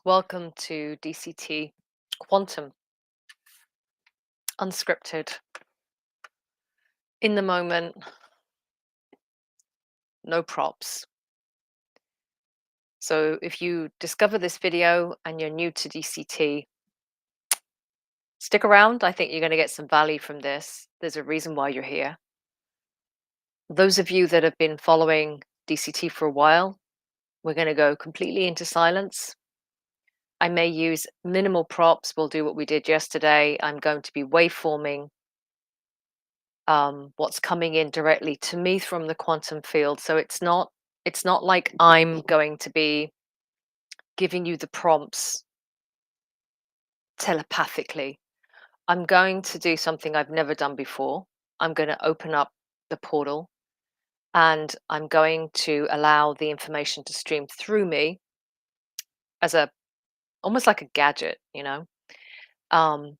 Welcome to DCT Quantum, unscripted, in the moment, no props. So if you discover this video and you're new to DCT, stick around. I think you're going to get some value from this. There's a reason why you're here. Those of you that have been following DCT for a while, we're going to go completely into silence. I may use minimal props. We'll do what we did yesterday. I'm going to be waveforming what's coming in directly to me from the quantum field. So it's not like I'm going to be giving you the prompts telepathically. I'm going to do something I've never done before. I'm going to open up the portal and I'm going to allow the information to stream through me as a almost like a gadget. Um,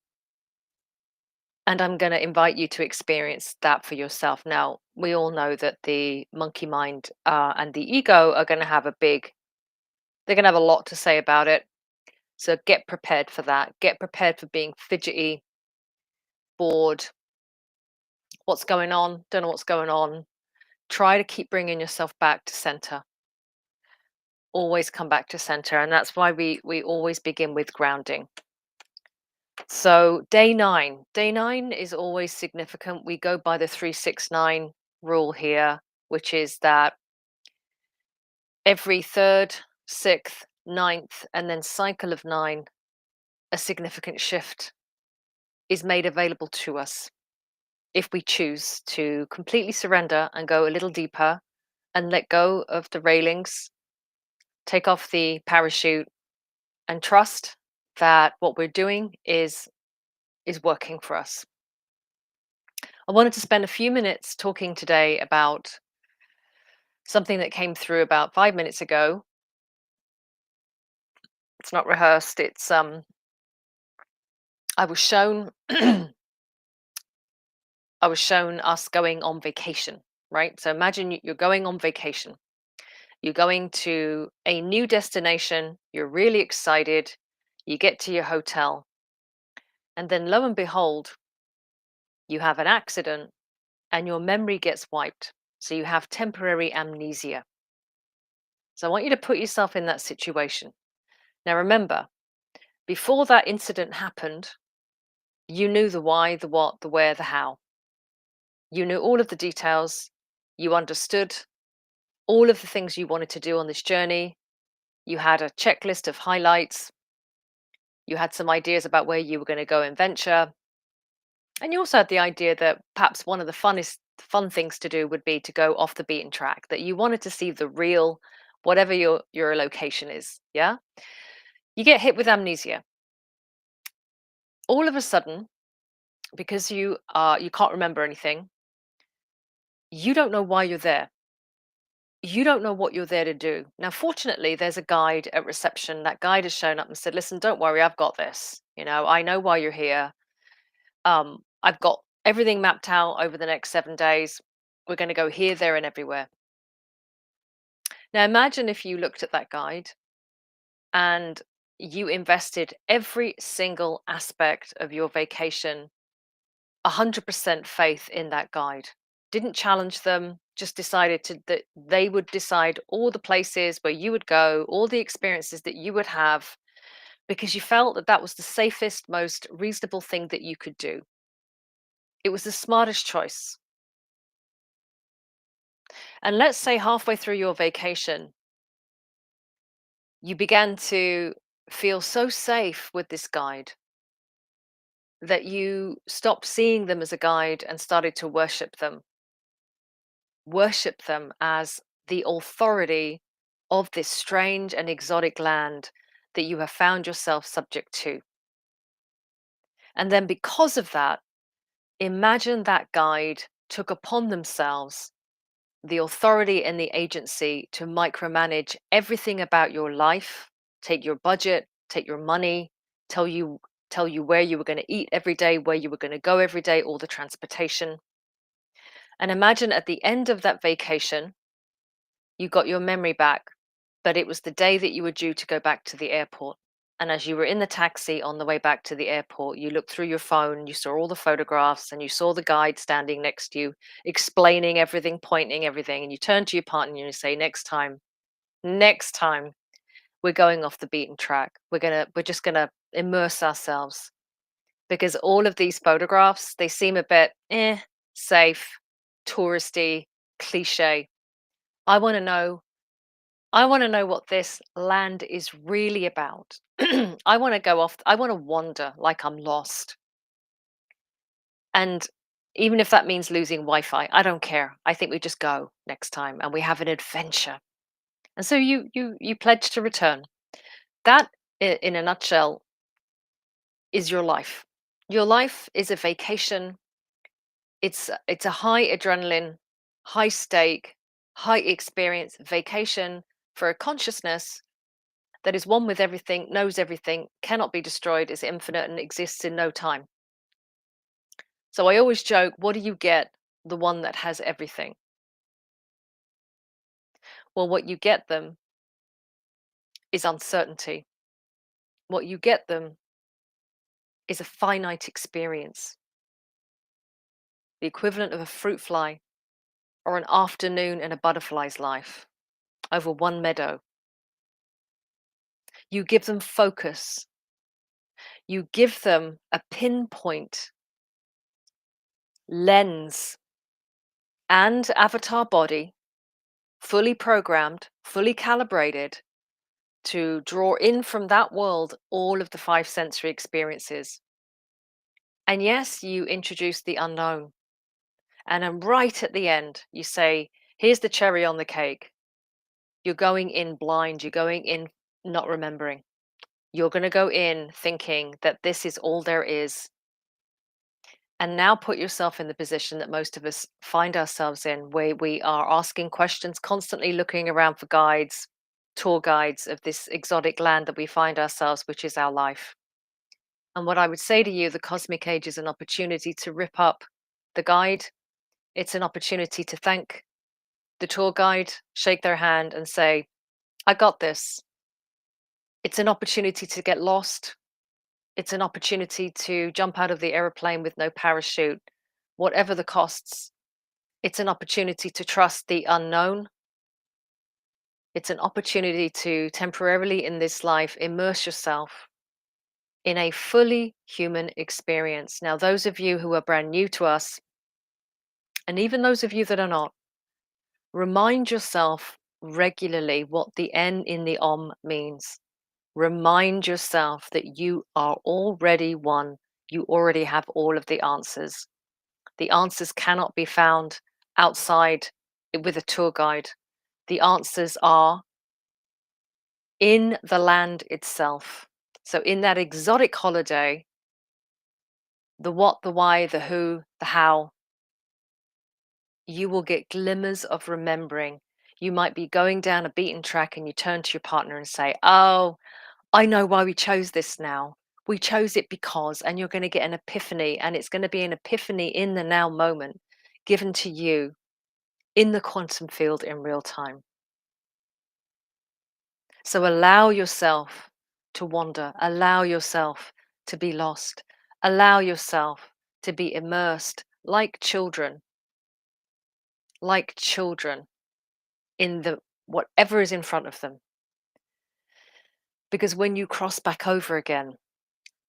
and I'm going to invite you to experience that for yourself. Now, we all know that the monkey mind and the ego are going to have they're going to have a lot to say about it. So get prepared for that. Get prepared for being fidgety, bored. What's going on? Don't know what's going on. Try to keep bringing yourself back to center. Always come back to center. And that's why we always begin with grounding. So day 9. Day 9 is always significant. We go by the 369 rule here, which is that every third, sixth, ninth, and then cycle of 9, a significant shift is made available to us if we choose to completely surrender and go a little deeper and let go of the railings, take off the parachute, and trust that what we're doing is working for us. I wanted to spend a few minutes talking today about something that came through about 5 minutes ago. It's not rehearsed. It's I was shown I was shown us going on vacation, right? So imagine you're going on vacation. You're going to a new destination, you're really excited, you get to your hotel, and then lo and behold, you have an accident and your memory gets wiped. So you have temporary amnesia. So I want you to put yourself in that situation. Now remember, before that incident happened, you knew the why, the what, the where, the how. You knew all of the details. You understood all of the things you wanted to do on this journey. You had a checklist of highlights. You had some ideas about where you were going to go and venture. And you also had the idea that perhaps one of the fun things to do would be to go off the beaten track, that you wanted to see the real, whatever your location is. Yeah. You get hit with amnesia. All of a sudden, because you can't remember anything, you don't know why you're there. You don't know what you're there to do. Now, fortunately, there's a guide at reception. That guide has shown up and said, listen, don't worry, I've got this. I know why you're here. I've got everything mapped out over the next 7 days. We're going to go here, there, and everywhere. Now, imagine if you looked at that guide and you invested every single aspect of your vacation, 100% faith in that guide. Didn't challenge them, just decided that they would decide all the places where you would go, all the experiences that you would have, because you felt that that was the safest, most reasonable thing that you could do. It was the smartest choice. And let's say halfway through your vacation, you began to feel so safe with this guide that you stopped seeing them as a guide and started to worship them. Worship them as the authority of this strange and exotic land that you have found yourself subject to. And then, because of that, imagine that guide took upon themselves the authority and the agency to micromanage everything about your life, take your budget, take your money, tell you where you were going to eat every day, where you were going to go every day, all the transportation. And imagine at the end of that vacation, you got your memory back, but it was the day that you were due to go back to the airport. And as you were in the taxi on the way back to the airport, you looked through your phone, you saw all the photographs, and you saw the guide standing next to you, explaining everything, pointing everything. And you turn to your partner and you say, next time, we're going off the beaten track. We're just gonna immerse ourselves because all of these photographs, they seem a bit safe, touristy, cliche. I want to know I want to know what this land is really about. I want to go off, I want to wander like I'm lost. And even if that means losing Wi-Fi, I don't care. I think we just go next time and we have an adventure. And so you pledge to return. That in a nutshell is your life. Your life is a vacation. It's a high adrenaline, high stake, high experience vacation for a consciousness that is one with everything, knows everything, cannot be destroyed, is infinite, and exists in no time. So I always joke, what do you get? The one that has everything. Well, what you get them is uncertainty. What you get them is a finite experience, the equivalent of a fruit fly or an afternoon in a butterfly's life over one meadow. You give them focus. You give them a pinpoint lens and avatar body, fully programmed, fully calibrated to draw in from that world all of the five sensory experiences. And yes, you introduce the unknown. And then right at the end, you say, here's the cherry on the cake. You're going in blind, you're going in not remembering. You're going to go in thinking that this is all there is. And now put yourself in the position that most of us find ourselves in, where we are asking questions, constantly looking around for guides, tour guides of this exotic land that we find ourselves, which is our life. And what I would say to you, the cosmic age is an opportunity to rip up the guide. It's an opportunity to thank the tour guide, shake their hand and say, I got this. It's an opportunity to get lost. It's an opportunity to jump out of the aeroplane with no parachute, whatever the costs. It's an opportunity to trust the unknown. It's an opportunity to temporarily in this life immerse yourself in a fully human experience. Now, those of you who are brand new to us, and even those of you that are not, remind yourself regularly what the N in the Om means. Remind yourself that you are already one. You already have all of the answers. The answers cannot be found outside with a tour guide. The answers are in the land itself. So, in that exotic holiday, the what, the why, the who, the how, you will get glimmers of remembering. You might be going down a beaten track and you turn to your partner and say, oh, I know why we chose this now. We chose it because, and you're going to get an epiphany, and it's going to be an epiphany in the now moment given to you in the quantum field in real time. So allow yourself to wander, allow yourself to be lost, allow yourself to be immersed like children in the whatever is in front of them. Because when you cross back over again,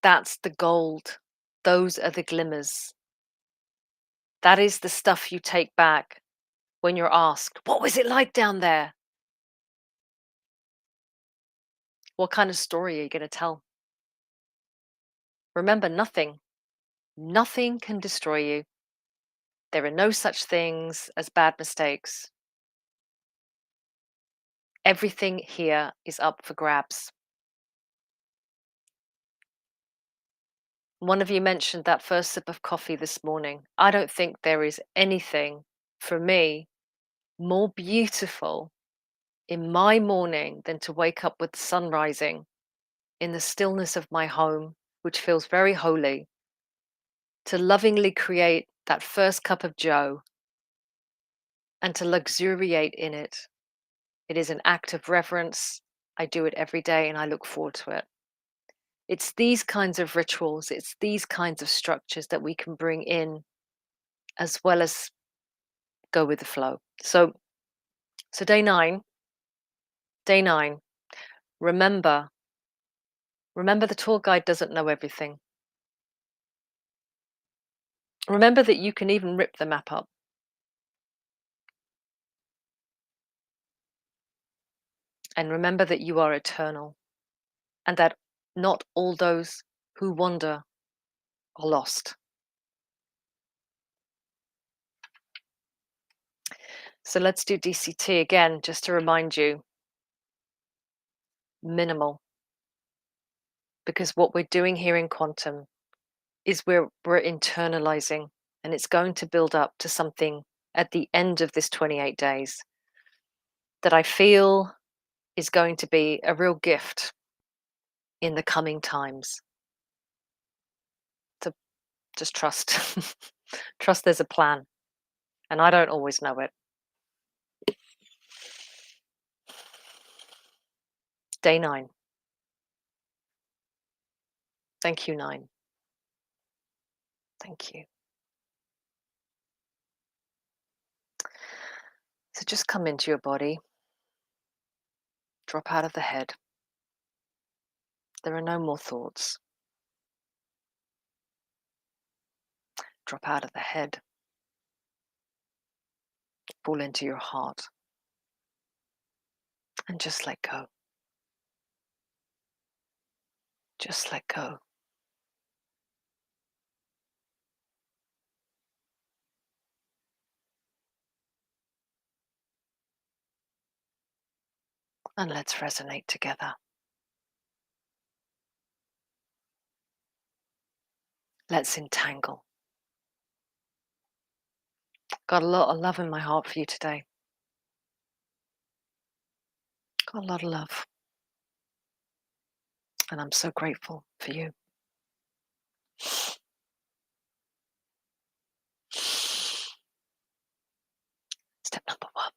that's the gold. Those are the glimmers. That is the stuff you take back when you're asked, what was it like down there? What kind of story are you going to tell? Remember, nothing can destroy you. There are no such things as bad mistakes. Everything here is up for grabs. One of you mentioned that first sip of coffee this morning. I don't think there is anything for me more beautiful in my morning than to wake up with the sun rising in the stillness of my home, which feels very holy, to lovingly create that first cup of joe and to luxuriate in it. It is an act of reverence. I do it every day and I look forward to it. It's these kinds of rituals, it's these kinds of structures that we can bring in as well as go with the flow. So day 9, remember remember the tour guide doesn't know everything. Remember that you can even rip the map up. And remember that you are eternal and that not all those who wander are lost. So let's do DCT again, just to remind you, minimal. Because what we're doing here in quantum is we're internalizing, and it's going to build up to something at the end of this 28 days that I feel is going to be a real gift in the coming times. So just trust. Trust there's a plan, and I don't always know it. Day 9. Thank you, 9. Thank you. So just come into your body. Drop out of the head. There are no more thoughts. Drop out of the head. Fall into your heart. And just let go. Just let go. And let's resonate together. Let's entangle. Got a lot of love in my heart for you today. Got a lot of love. And I'm so grateful for you. Step number 1.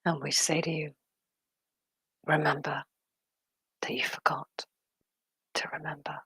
And we say to you, remember that you forgot to remember.